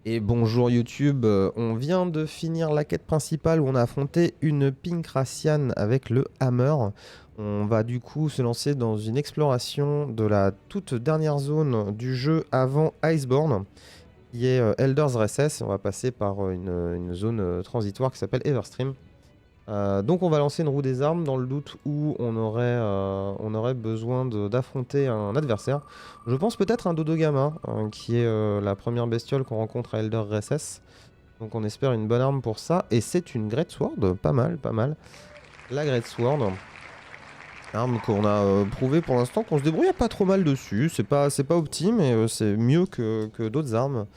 Et bonjour YouTube, on vient de finir la quête principale où on a affronté une Pink Racian avec le Hammer. On va du coup se lancer dans une exploration de la toute dernière zone du jeu avant Iceborne, qui est Elder's Recess. On va passer par une zone transitoire qui s'appelle Everstream. Donc on va lancer une roue des armes dans le doute où on aurait besoin d'affronter un adversaire. Je pense peut-être un Dodogama, qui est la première bestiole qu'on rencontre à Elder Recess. Donc on espère une bonne arme pour ça. Et c'est une Greatsword, pas mal, pas mal. La Greatsword, arme qu'on a prouvé pour l'instant qu'on se débrouille pas trop mal dessus. C'est pas optime, mais c'est mieux que d'autres armes.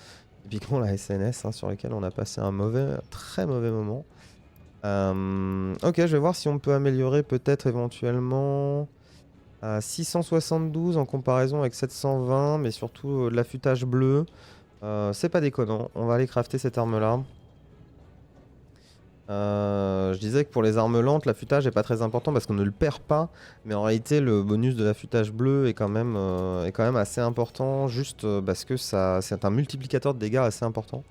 Typiquement la SNS, hein, sur lesquelles on a passé un très mauvais moment. Ok, je vais voir si on peut améliorer peut-être éventuellement à 672 en comparaison avec 720, mais surtout de l'affûtage bleu. C'est pas déconnant, on va aller crafter cette arme-là. Je disais que pour les armes lentes, l'affûtage est pas très important parce qu'on ne le perd pas, mais en réalité le bonus de l'affûtage bleu est quand même assez important, juste parce que c'est un multiplicateur de dégâts assez important.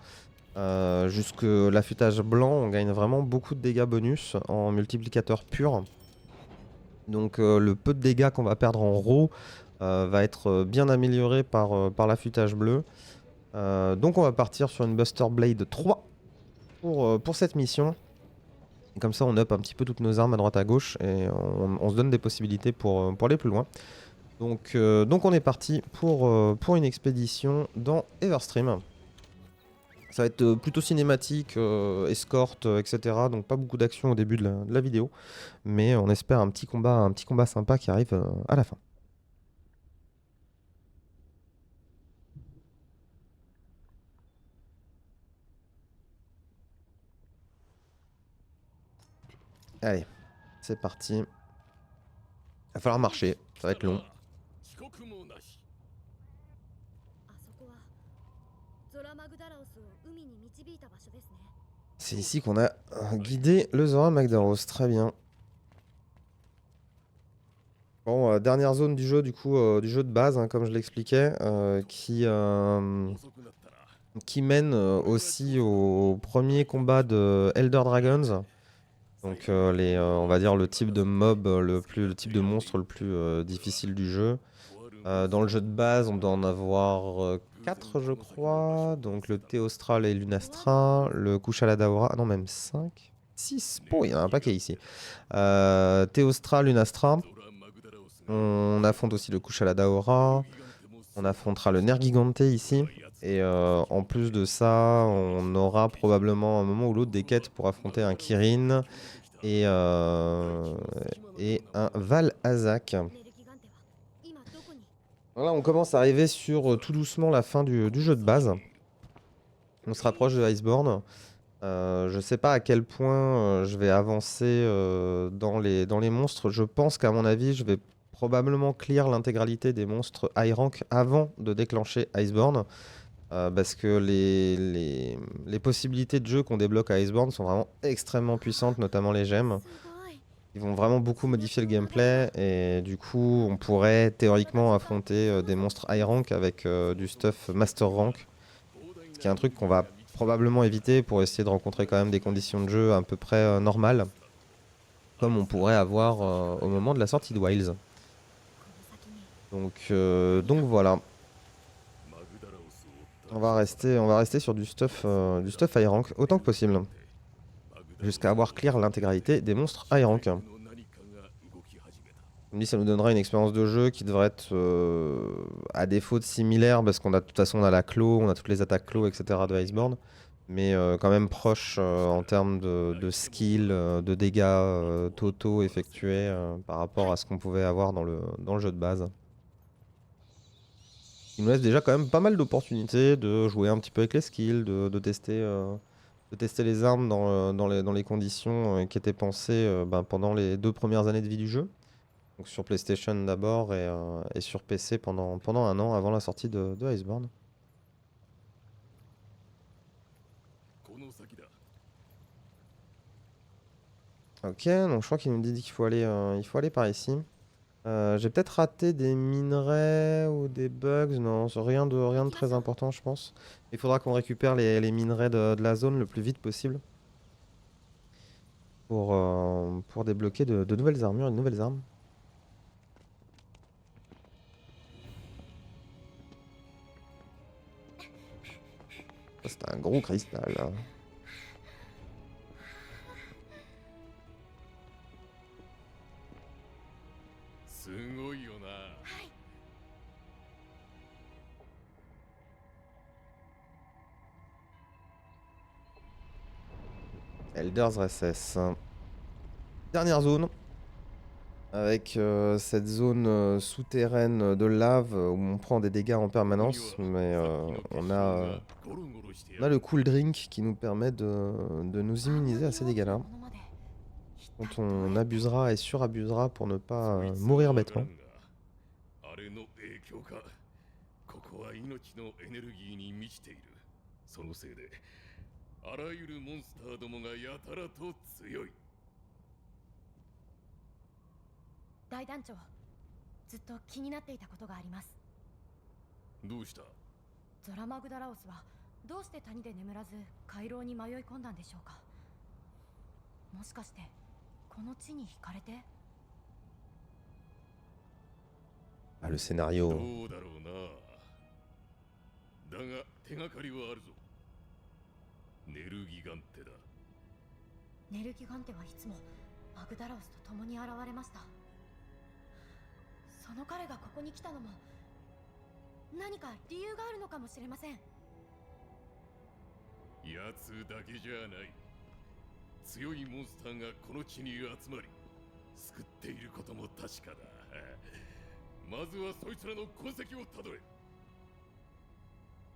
Jusque l'affûtage blanc, on gagne vraiment beaucoup de dégâts bonus en multiplicateur pur. Donc le peu de dégâts qu'on va perdre en raw va être bien amélioré par l'affûtage bleu. Donc on va partir sur une Buster Blade 3 pour cette mission. Et comme ça on up un petit peu toutes nos armes à droite à gauche et on se donne des possibilités pour aller plus loin. Donc on est parti pour une expédition dans Everstream. Ça va être plutôt cinématique, escorte, etc. Donc pas beaucoup d'action au début de la vidéo. Mais on espère un petit combat sympa qui arrive à la fin. Allez, c'est parti. Va falloir marcher, ça va être long. C'est ici qu'on a guidé le Zora Magdaros, très bien. Bon, dernière zone du jeu, du coup, du jeu de base, hein, comme je l'expliquais, qui mène aussi au premier combat de Elder Dragons. Donc, on va dire le type de mob, le type de monstre le plus difficile du jeu. Dans le jeu de base, on doit en avoir 4, je crois. Donc le Théostral et Lunastra, le Kushaladahora. Ah non, même 5, 6. Bon, il y en a un paquet ici. Théostral, Lunastra. On affronte aussi le Kushaladahora. On affrontera le Nergigante ici. Et en plus de ça, on aura probablement un moment ou l'autre des quêtes pour affronter un Kirin et un Val-Azak. Voilà, on commence à arriver sur tout doucement la fin du jeu de base. On se rapproche de Iceborne. Je sais pas à quel point je vais avancer dans les monstres. Je pense qu'à mon avis, je vais probablement clear l'intégralité des monstres high rank avant de déclencher Iceborne. Parce que les possibilités de jeu qu'on débloque à Iceborne sont vraiment extrêmement puissantes, notamment les gemmes. Ils vont vraiment beaucoup modifier le gameplay et du coup on pourrait théoriquement affronter des monstres high rank avec du stuff master rank. Ce qui est un truc qu'on va probablement éviter pour essayer de rencontrer quand même des conditions de jeu à peu près normales. Comme on pourrait avoir au moment de la sortie de Wilds. Donc voilà. On va rester sur du stuff high rank autant que possible. Jusqu'à avoir clear l'intégralité des monstres high rank. On me dit ça nous donnera une expérience de jeu qui devrait être à défaut de similaire parce qu'on a de toute façon on a la claw, on a toutes les attaques claw, etc. de Iceborne, mais quand même proche en termes de skill, de dégâts totaux effectués par rapport à ce qu'on pouvait avoir dans le jeu de base. Il nous laisse déjà quand même pas mal d'opportunités de jouer un petit peu avec les skills, de tester les armes dans les conditions qui étaient pensées pendant les 2 premières années de vie du jeu. Donc sur PlayStation d'abord et sur PC pendant un an avant la sortie de Iceborne. Ok, donc je crois qu'il nous dit qu'il faut aller par ici. J'ai peut-être raté des minerais ou des bugs. Non, c'est rien de très important, je pense. Il faudra qu'on récupère les minerais de la zone le plus vite possible pour débloquer de nouvelles armures et de nouvelles armes. Ça, c'est un gros cristal, là. Elder's Recess. Dernière zone. Avec cette zone souterraine de lave où on prend des dégâts en permanence. Mais on a le cool drink qui nous permet de nous immuniser à ces dégâts-là. Dont on abusera et surabusera pour ne pas mourir bêtement. あれの影響か。ここは命のエネルギーに満ちている。そのせいで、あらゆるモンスターどもがやたらと強い。大団長、ずっと気になっていたことがあります。どうした？ゾラマグダラオスはどうして谷で眠らず回廊に迷い込んだんでしょうか。もしかしてこの地に惹かれて。 Ah, le scénario. どうだろうな。だが手がかりはあるぞ。ネルギガンテだ。ネルギガンテはいつもマグダラオスと共に現れました。その彼がここに来たのも何か理由があるのかもしれません。奴だけじゃない。強いモンスターがこの地に集まり救っていることも確かだ。まずはそいつらの痕跡をたどれ。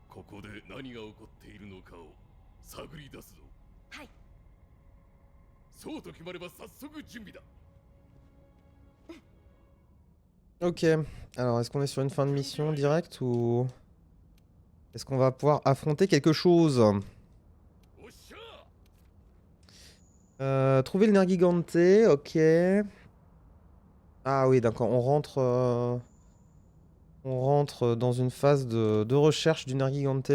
ここで何が起こっているのかを探り出すぞ。はい。そうと決まれば早速準備だ。 Ok, alors est-ce qu'on est sur une fin de mission directe ou est-ce qu'on va pouvoir affronter quelque chose? Trouver le Nergigante, ok. Ah oui, d'accord, on rentre dans une phase de recherche du Nergigante.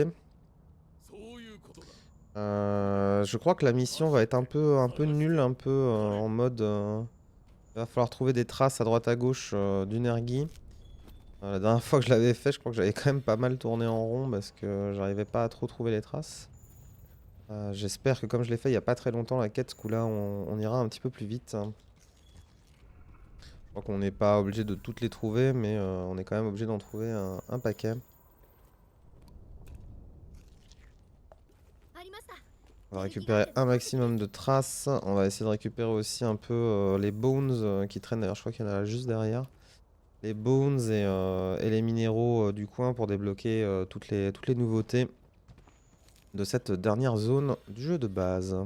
Je crois que la mission va être un peu nulle, un peu en mode... il va falloir trouver des traces à droite à gauche du Nergi. La dernière fois que je l'avais fait, je crois que j'avais quand même pas mal tourné en rond parce que j'arrivais pas à trop trouver les traces. J'espère que comme je l'ai fait il y a pas très longtemps, la quête, ce coup-là, on ira un petit peu plus vite. Je crois qu'on n'est pas obligé de toutes les trouver, mais on est quand même obligé d'en trouver un paquet. On va récupérer un maximum de traces. On va essayer de récupérer aussi un peu les bones qui traînent. D'ailleurs, je crois qu'il y en a juste derrière. Les bones et les minéraux du coin pour débloquer toutes les nouveautés de cette dernière zone du jeu de base.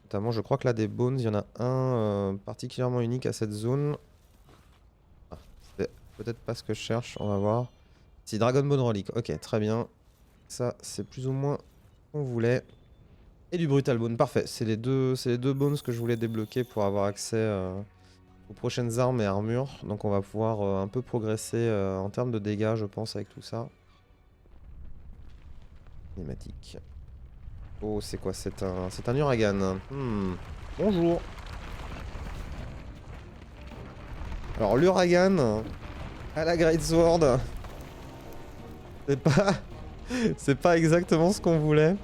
Notamment, je crois que là, des bones, il y en a un particulièrement unique à cette zone. Ah, c'est peut-être pas ce que je cherche, on va voir. Si, Dragon Bone Relic, ok, très bien. Ça, c'est plus ou moins ce qu'on voulait. Et du Brutal Bone, parfait. C'est les deux bones que je voulais débloquer pour avoir accès aux prochaines armes et armures. Donc on va pouvoir un peu progresser en termes de dégâts, je pense, avec tout ça. Cinématique. Oh, c'est quoi? C'est un Uragan. Bonjour. Alors l'Uragan à la Great Sword, c'est pas exactement ce qu'on voulait.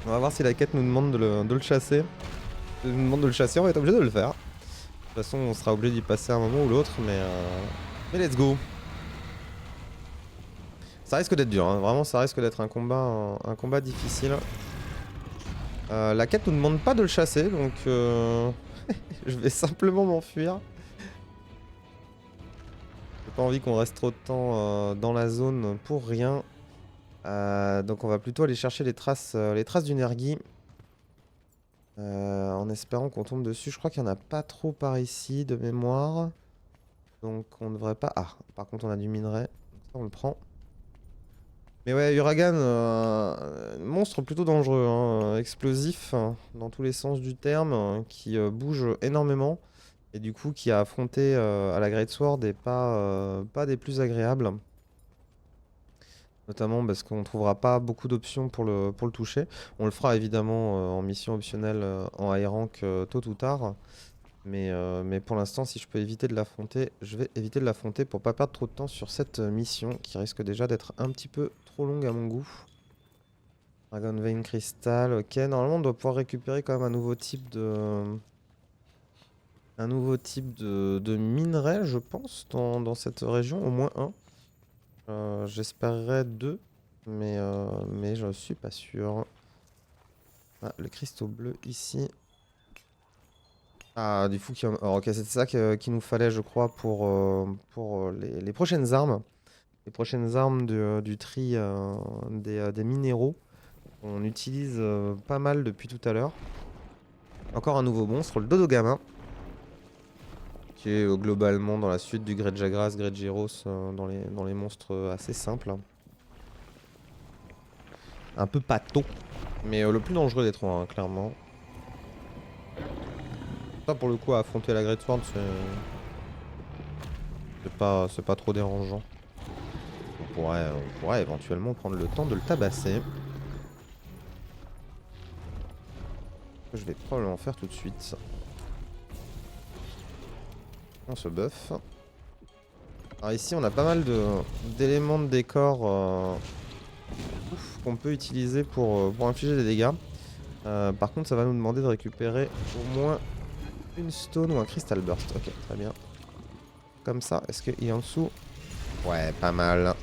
On va voir si la quête nous demande de le chasser. Si elle nous demande de le chasser, on va être obligé de le faire. De toute façon, on sera obligé d'y passer un moment ou l'autre, mais let's go. Ça risque d'être dur, hein. Vraiment, ça risque d'être un combat difficile. La quête nous demande pas de le chasser, donc je vais simplement m'enfuir. J'ai pas envie qu'on reste trop de temps dans la zone pour rien. Donc on va plutôt aller chercher les traces du Nergi. En espérant qu'on tombe dessus. Je crois qu'il n'y en a pas trop par ici de mémoire. Donc on ne devrait pas... Ah, par contre on a du minerai. Ça on le prend. Mais ouais, Uragan, monstre plutôt dangereux, hein, explosif dans tous les sens du terme, qui bouge énormément. et du coup qui a affronté à la Greatsword est pas des plus agréables. Notamment parce qu'on ne trouvera pas beaucoup d'options pour le toucher. On le fera évidemment en mission optionnelle en high rank tôt ou tard. Mais pour l'instant, si je peux éviter de l'affronter, je vais éviter de l'affronter pour pas perdre trop de temps sur cette mission qui risque déjà d'être un petit peu trop longue à mon goût. Dragon Vein Crystal, ok. Normalement, on doit pouvoir récupérer quand même un nouveau type de... de minerai, je pense, dans cette région, au moins un. J'espérerais deux, mais je suis pas sûr. Ah, le cristaux bleu ici. Ah, du Fukium. Alors, ok, c'était ça qu'il nous fallait, je crois, pour les prochaines armes. Les prochaines armes du tri des minéraux. On utilise pas mal depuis tout à l'heure. Encore un nouveau monstre, le Dodogama. Qui est globalement dans la suite du Grejagras, Gregiros, dans les monstres assez simples. Un peu pâteau. Mais le plus dangereux des trois, hein, clairement. Ça, pour le coup, à affronter la Greatsword, c'est pas trop dérangeant. On pourrait éventuellement prendre le temps de le tabasser. Je vais probablement faire tout de suite. On se buff. Alors ici, on a pas mal d'éléments de décor qu'on peut utiliser pour infliger des dégâts. Par contre, ça va nous demander de récupérer au moins une stone ou un crystal burst. Ok, très bien. Comme ça, est-ce qu'il est en dessous? Ouais, pas mal.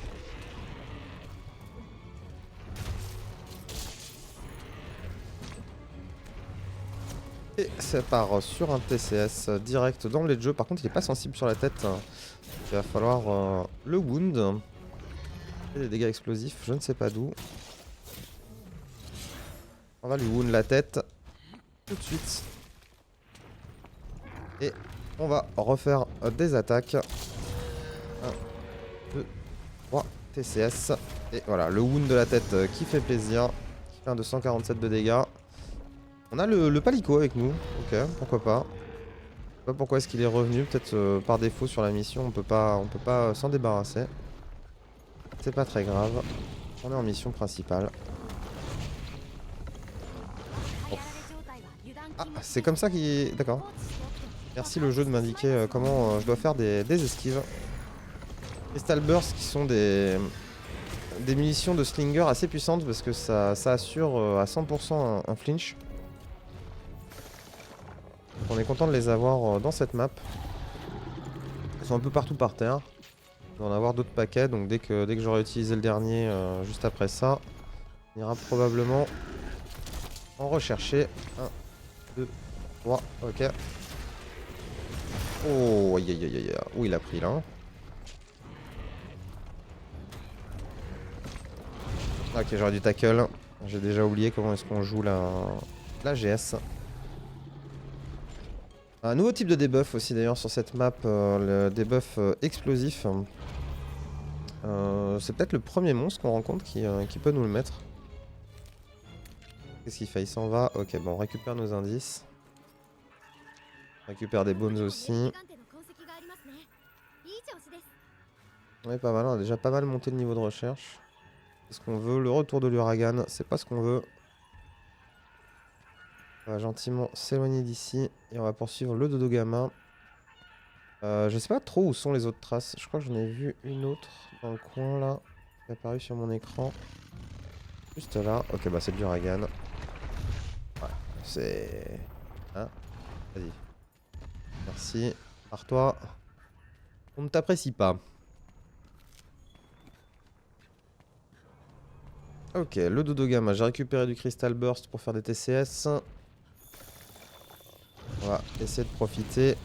Et ça part sur un TCS direct dans le jeu. Par contre, il est pas sensible sur la tête. Il va falloir le wound. Et des dégâts explosifs, je ne sais pas d'où. On va lui wound la tête tout de suite. Et on va refaire des attaques. 1, 2, 3, TCS. Et voilà, le wound de la tête qui fait plaisir. Qui fait un 247 de dégâts. On a le palico avec nous. Ok, pourquoi pas. Je sais pas pourquoi est-ce qu'il est revenu. Peut-être par défaut sur la mission. On peut pas s'en débarrasser. C'est pas très grave. On est en mission principale. Oh. Ah, c'est comme ça qu'il... D'accord. Merci le jeu de m'indiquer comment je dois faire des esquives. Crystal Burst qui sont des munitions de slinger assez puissantes parce que ça assure à 100% un flinch. On est content de les avoir dans cette map. Ils sont un peu partout par terre. On va en avoir d'autres paquets, donc dès que j'aurai utilisé le dernier juste après ça, on ira probablement en rechercher. 1, 2, 3, ok. Oh, aïe aïe aïe aïe. Où il a pris là? Ok, j'aurais dû tackle. J'ai déjà oublié comment est-ce qu'on joue la GS. Un nouveau type de debuff aussi d'ailleurs sur cette map, le debuff explosif. C'est peut-être le premier monstre qu'on rencontre qui peut nous le mettre. Qu'est-ce qu'il fait? Il s'en va. Ok, bon, on récupère nos indices. On récupère des bones aussi. Ouais, pas mal, on a déjà pas mal monté le niveau de recherche. C'est ce qu'on veut. Le retour de l'Uragan, c'est pas ce qu'on veut. On va gentiment s'éloigner d'ici et on va poursuivre le Dodogama. Je sais pas trop où sont les autres traces. Je crois que j'en ai vu une autre dans le coin là, qui est apparue sur mon écran. Juste là. Ok, bah c'est le Uragan. Ouais, c'est... Hein? Vas-y. Merci. Pars-toi. On ne t'apprécie pas. Ok, le Dodogama. J'ai récupéré du Crystal Burst pour faire des TCS. On va essayer de profiter.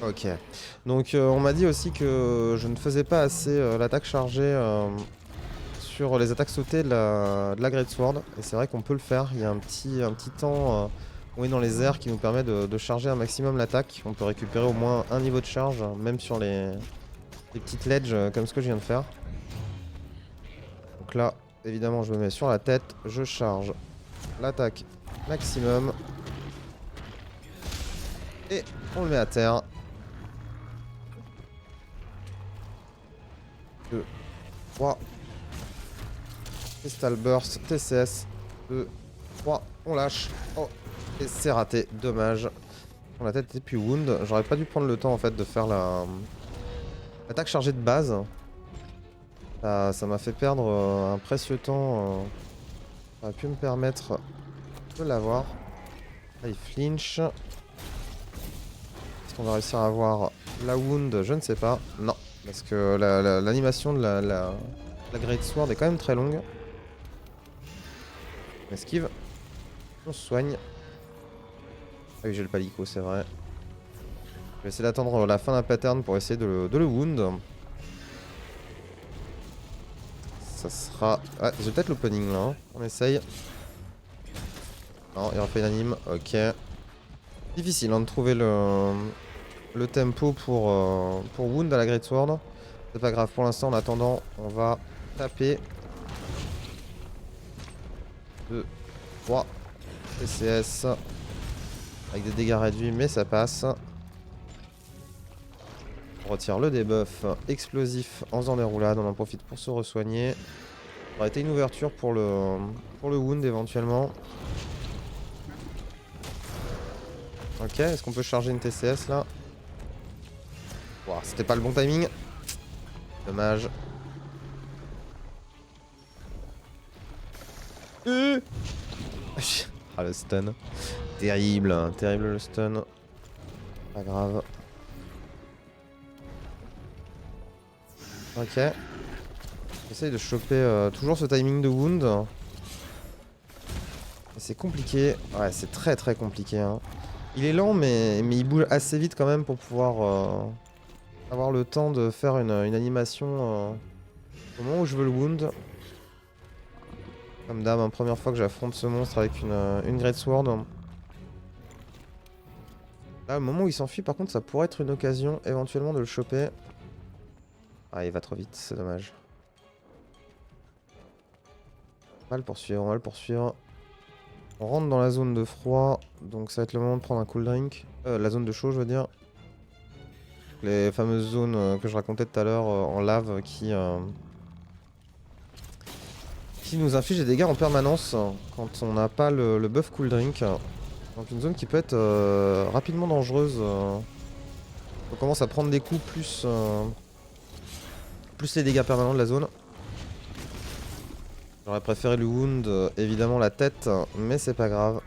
Ok. Donc on m'a dit aussi que je ne faisais pas assez l'attaque chargée sur les attaques sautées de la Greatsword. Et c'est vrai qu'on peut le faire. Il y a un petit temps où on est dans les airs qui nous permet de charger un maximum l'attaque. On peut récupérer au moins un niveau de charge, même sur les petites ledges comme ce que je viens de faire. Donc là, évidemment, je me mets sur la tête. Je charge l'attaque maximum. Et on le met à terre. 2, 3. Crystal Burst, TCS. 2, 3. On lâche. Oh, et c'est raté. Dommage. La tête et puis wound. J'aurais pas dû prendre le temps en fait de faire l'attaque chargée de base. Ça m'a fait perdre un précieux temps. Ça aurait pu me permettre de l'avoir. Là il flinch. Est-ce qu'on va réussir à avoir la wound? Je ne sais pas. Non. Parce que l'animation de la Great Sword est quand même très longue. On esquive. On se soigne. Ah oui, j'ai le palico, c'est vrai. Je vais essayer d'attendre la fin d'un pattern pour essayer de le wound. Ça sera... Ah, j'ai peut-être l'opening là. Hein. On essaye. Non, il refait une anime. Ok. Difficile hein, de trouver le tempo pour wound à la Great Sword. C'est pas grave, pour l'instant en attendant, on va taper. 2, 3. TCS. Avec des dégâts réduits, mais ça passe. On retire le debuff explosif en faisant des roulades. On en profite pour se re-soigner. Ça aurait été une ouverture pour le wound éventuellement. Ok, est-ce qu'on peut charger une TCS là? Wow, c'était pas le bon timing. Dommage. Ah le stun. Terrible, hein, terrible le stun. Pas grave. Ok. J'essaye de choper toujours ce timing de wound. C'est compliqué. Ouais, c'est très très compliqué. Hein. Il est lent, mais il bouge assez vite quand même pour pouvoir avoir le temps de faire une animation au moment où je veux le wound. Comme d'hab, première fois que j'affronte ce monstre avec une Great Sword. Là, au moment où il s'enfuit, par contre, ça pourrait être une occasion éventuellement de le choper. Ah, il va trop vite, c'est dommage. On va le poursuivre, on va le poursuivre. On rentre dans la zone de froid, donc ça va être le moment de prendre un cool drink. La zone de chaud, je veux dire. Les fameuses zones que je racontais tout à l'heure en lave qui nous inflige des dégâts en permanence quand on n'a pas le buff cool drink. Donc une zone qui peut être rapidement dangereuse. On commence à prendre des coups plus les dégâts permanents de la zone. J'aurais préféré le wound, évidemment la tête, mais c'est pas grave.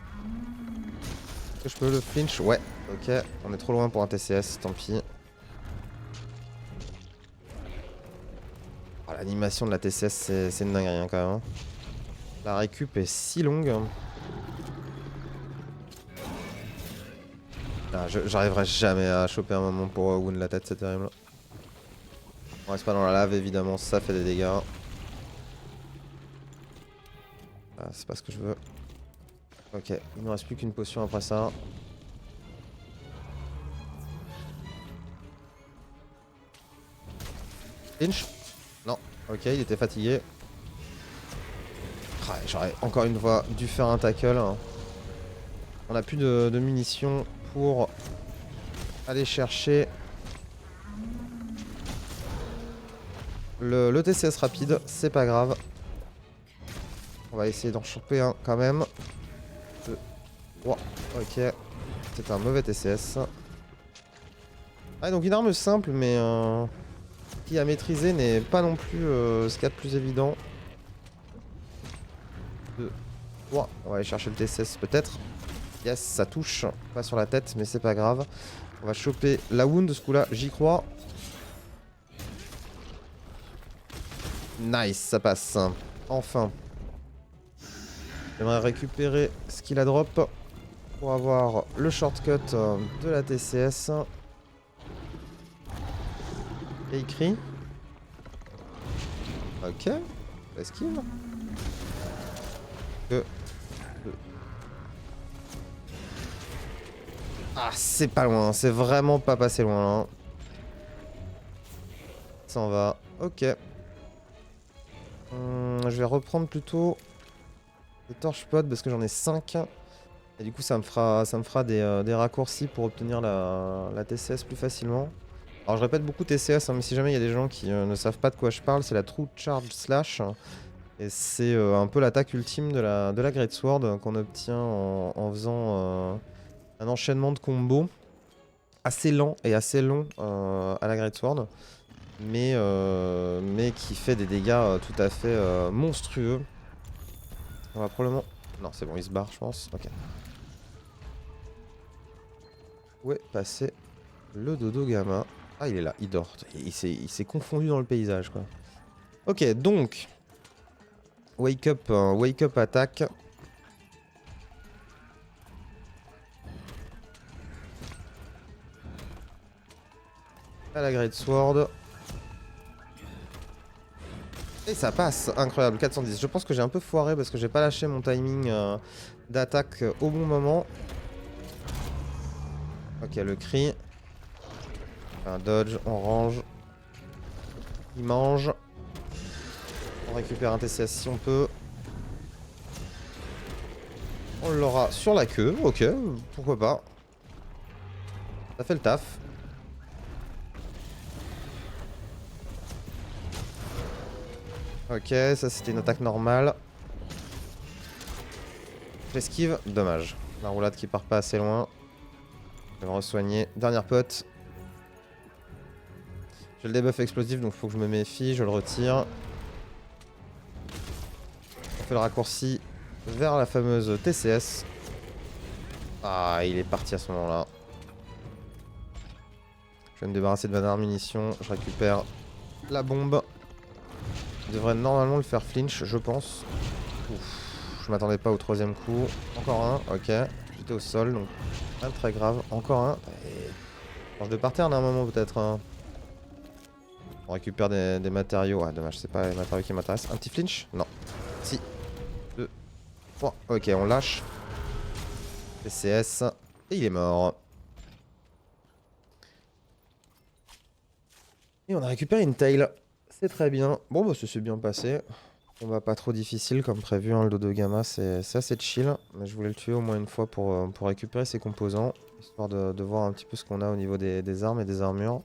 Est-ce que je peux le flinch? Ouais, ok. On est trop loin pour un TCS, tant pis. Oh, l'animation de la TCS, c'est une dinguerie hein, quand même. Hein. La récup est si longue. Ah, j'arriverai jamais à choper un moment pour wound la tête, c'est terrible. On reste pas dans la lave, évidemment, ça fait des dégâts. Ah, c'est pas ce que je veux. Ok, il ne reste plus qu'une potion après ça. Pinch? Non, ok, il était fatigué. Ah, j'aurais encore une fois dû faire un tackle. On n'a plus de munitions pour aller chercher le TCS rapide, c'est pas grave. On va essayer d'en choper un quand même. 2, 3, ok. C'est un mauvais TCS. Ah, donc une arme simple, mais qui à maîtriser n'est pas non plus ce qu'il y a de plus évident. 2, 3, on va aller chercher le TCS peut-être. Yes, ça touche, pas sur la tête, mais c'est pas grave. On va choper la wound de ce coup-là, j'y crois. Nice, ça passe. Enfin. J'aimerais récupérer ce qu'il a drop pour avoir le shortcut de la TCS. Et écrit. Ok. Esquive. Ah, c'est pas loin, c'est vraiment pas passé loin là. Ça en va. Ok. Je vais reprendre plutôt les torches pod parce que j'en ai 5. Et du coup, ça me fera des raccourcis pour obtenir la TCS plus facilement. Alors, je répète beaucoup TCS, hein, mais si jamais il y a des gens qui ne savent pas de quoi je parle, c'est la True Charge Slash. Et c'est un peu l'attaque ultime de la Great Sword qu'on obtient en faisant un enchaînement de combos assez lent et assez long à la Great Sword, mais qui fait des dégâts tout à fait monstrueux. On va probablement... Non, c'est bon, il se barre, je pense. Ok. Où est passé le Dodo Gamma? Ah, il est là, il dort. Il s'est confondu dans le paysage, quoi. Ok, donc... Wake up attaque. À la Great Sword. Et ça passe, incroyable, 410. Je pense que j'ai un peu foiré parce que j'ai pas lâché mon timing d'attaque au bon moment. Ok, le cri. Un dodge, on range. Il mange. On récupère un TCS si on peut. On l'aura sur la queue, ok, pourquoi pas. Ça fait le taf. Ok, ça c'était une attaque normale. J'esquive, dommage. La roulade qui part pas assez loin. Je vais me re-soigner. Dernière pote. J'ai le debuff explosif donc faut que je me méfie, je le retire. On fait le raccourci vers la fameuse TCS. Ah, il est parti à ce moment-là. Je vais me débarrasser de ma dernière munition. Je récupère la bombe. Je devrais normalement le faire flinch, je pense. Ouf, je m'attendais pas au troisième coup. Encore un, ok. J'étais au sol, donc pas très grave. Encore un. Et... change de parterre à un moment peut-être. Hein. On récupère des matériaux. Ah dommage, c'est pas les matériaux qui m'intéressent. Un petit flinch? Non. Si. 2, 3. Ok, on lâche. PCS. Et il est mort. Et on a récupéré une tail. C'est très bien. Bon bah ça s'est bien passé. On va pas trop difficile comme prévu, hein, le Dodo Gamma c'est assez chill. Mais je voulais le tuer au moins une fois pour récupérer ses composants. Histoire de voir un petit peu ce qu'on a au niveau des armes et des armures.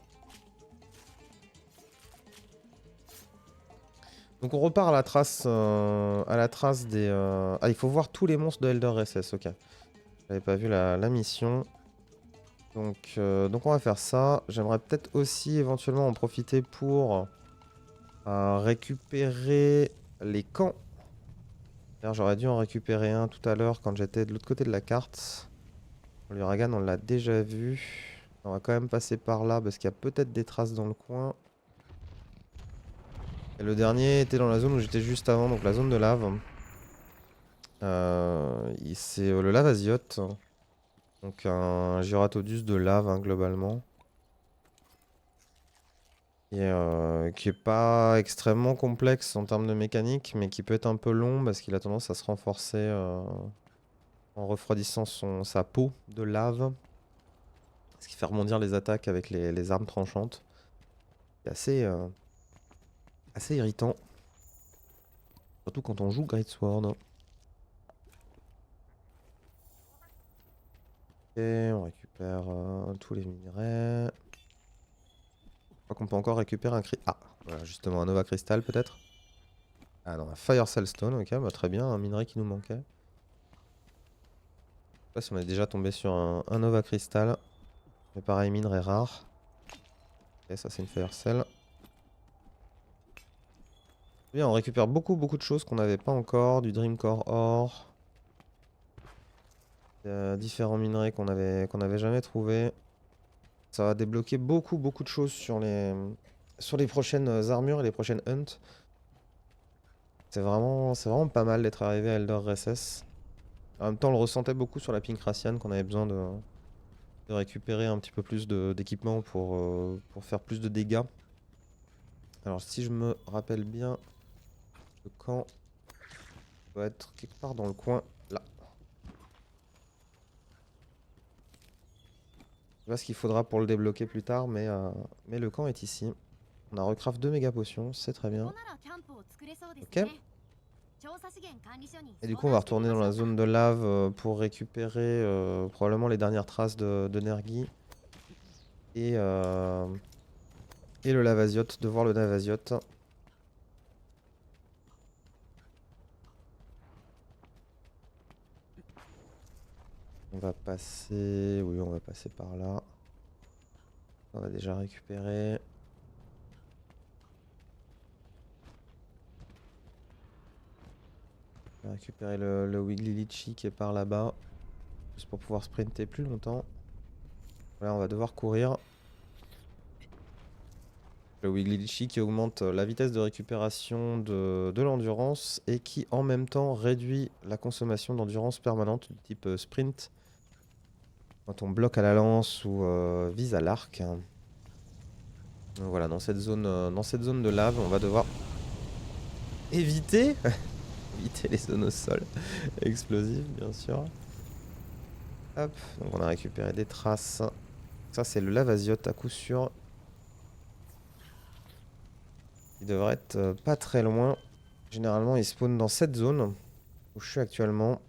Donc on repart à la trace des... Ah il faut voir tous les monstres de Elder SS, ok. J'avais pas vu la mission. Donc on va faire ça. J'aimerais peut-être aussi éventuellement en profiter pour récupérer les camps. D'ailleurs j'aurais dû en récupérer un tout à l'heure quand j'étais de l'autre côté de la carte. L'Uragan on l'a déjà vu. On va quand même passer par là parce qu'il y a peut-être des traces dans le coin. Et le dernier était dans la zone où j'étais juste avant, donc la zone de lave. C'est le Lavaziote. Donc un Gyratodus de lave hein, globalement. Et qui est pas extrêmement complexe en termes de mécanique, mais qui peut être un peu long parce qu'il a tendance à se renforcer en refroidissant sa peau de lave. Ce qui fait rebondir les attaques avec les armes tranchantes. C'est assez irritant. Surtout quand on joue Greatsword. Ok, on récupère tous les minerais. Je crois qu'on peut encore récupérer un cri... Ah, voilà, justement un Nova Crystal peut-être. Ah non, un Fire Cellstone, ok, bah, très bien, un minerai qui nous manquait. Je sais pas si on est déjà tombé sur un Nova Crystal. Mais pareil, minerai rare. Ok, ça c'est une Fire Cell. Bien, on récupère beaucoup de choses qu'on n'avait pas encore. Du Dream Core Ore. Différents minerais qu'on avait jamais trouvés. Ça va débloquer beaucoup de choses sur les prochaines armures et les prochaines hunts. C'est vraiment pas mal d'être arrivé à Elder SS. En même temps, on le ressentait beaucoup sur la Pink Racian qu'on avait besoin de récupérer un petit peu plus d'équipement pour faire plus de dégâts. Alors si je me rappelle bien, le camp doit être quelque part dans le coin là. Je sais pas ce qu'il faudra pour le débloquer plus tard, mais le camp est ici. On a recraft 2 méga potions, c'est très bien. Ok. Et du coup, on va retourner dans la zone de lave pour récupérer probablement les dernières traces de Nergi. Et le Lavaziote, de voir le Lavaziote. On va passer... Oui, on va passer par là. On a déjà récupéré. On va récupérer le Wiggly Litchi qui est par là-bas. Juste pour pouvoir sprinter plus longtemps. Voilà, on va devoir courir. Le Wiggly Litchi qui augmente la vitesse de récupération de l'endurance et qui en même temps réduit la consommation d'endurance permanente du type sprint quand on bloque à la lance ou vise à l'arc. Donc voilà, dans cette zone de lave, on va devoir éviter les zones au sol explosives, bien sûr. Hop, donc on a récupéré des traces. Ça, c'est le Lavaziote à coup sûr. Il devrait être pas très loin. Généralement, il spawn dans cette zone où je suis actuellement.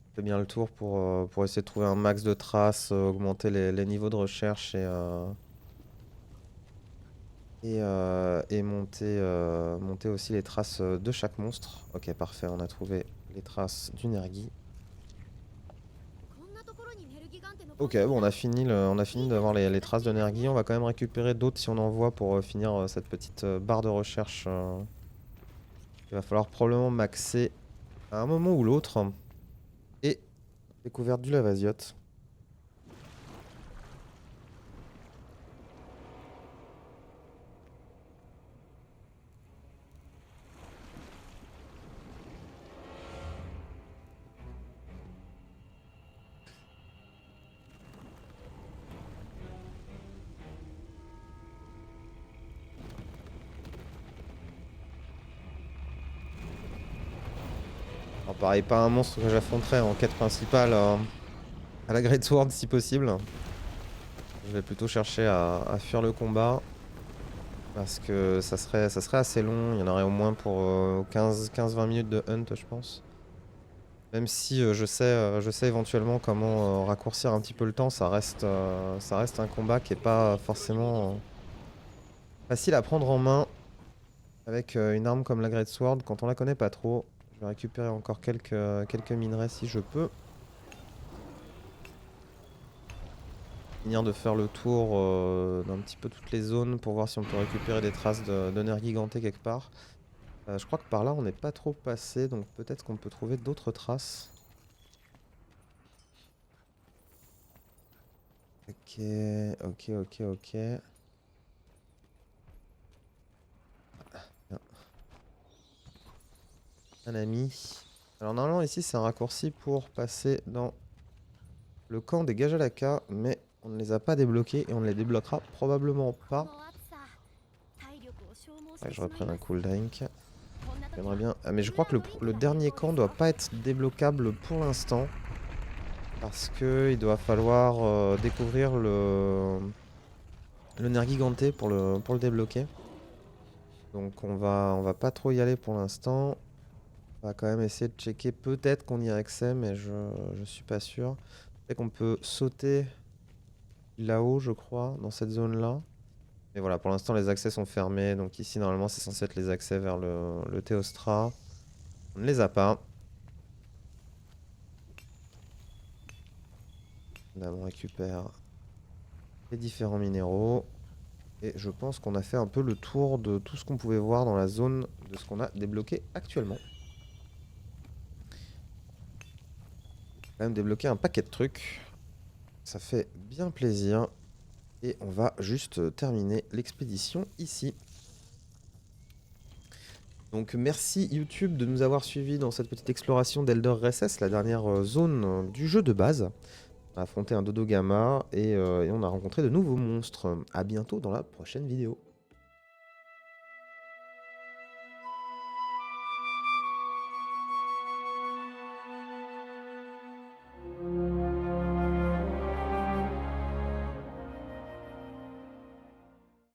Je fais bien le tour pour essayer de trouver un max de traces, augmenter les niveaux de recherche et monter aussi les traces de chaque monstre. Ok, parfait, on a trouvé les traces du Nergi. Ok, bon, on a fini d'avoir les traces de Nergi. On va quand même récupérer d'autres si on en voit pour finir cette petite barre de recherche. Il va falloir probablement maxer à un moment ou l'autre. Et découverte du Lavaziote. Alors pareil, pas un monstre que j'affronterai en quête principale à la Great Sword si possible. Je vais plutôt chercher à fuir le combat. Parce que ça serait assez long. Il y en aurait au moins pour 15-20 minutes de hunt, je pense. Même si je sais éventuellement comment raccourcir un petit peu le temps, ça reste un combat qui est pas forcément facile à prendre en main. Avec une arme comme la Great Sword, quand on la connaît pas trop. Je vais récupérer encore quelques minerais si je peux. Finir de faire le tour d'un petit peu toutes les zones pour voir si on peut récupérer des traces de nerfs gigantés quelque part. Je crois que par là on n'est pas trop passé, donc peut-être qu'on peut trouver d'autres traces. Ok. Un ami. Alors normalement ici c'est un raccourci pour passer dans le camp des Gajalaka, mais on ne les a pas débloqués et on ne les débloquera probablement pas. Ouais, je reprends un cool drink. J'aimerais bien. Ah, mais je crois que le dernier camp doit pas être débloquable pour l'instant. Parce que il doit falloir découvrir le Nergiganté pour le débloquer. Donc on va pas trop y aller pour l'instant. On va quand même essayer de checker. Peut-être qu'on y a accès, mais je suis pas sûr. Peut-être qu'on peut sauter là-haut, je crois, dans cette zone-là. Mais voilà, pour l'instant les accès sont fermés. Donc ici normalement c'est censé être les accès vers le Théostra. On ne les a pas. Là on récupère les différents minéraux. Et je pense qu'on a fait un peu le tour de tout ce qu'on pouvait voir dans la zone de ce qu'on a débloqué actuellement. Quand même débloqué un paquet de trucs. Ça fait bien plaisir. Et on va juste terminer l'expédition ici. Donc merci YouTube de nous avoir suivis dans cette petite exploration d'Elder Recess, la dernière zone du jeu de base. On a affronté un Dodogama et on a rencontré de nouveaux monstres. A bientôt dans la prochaine vidéo.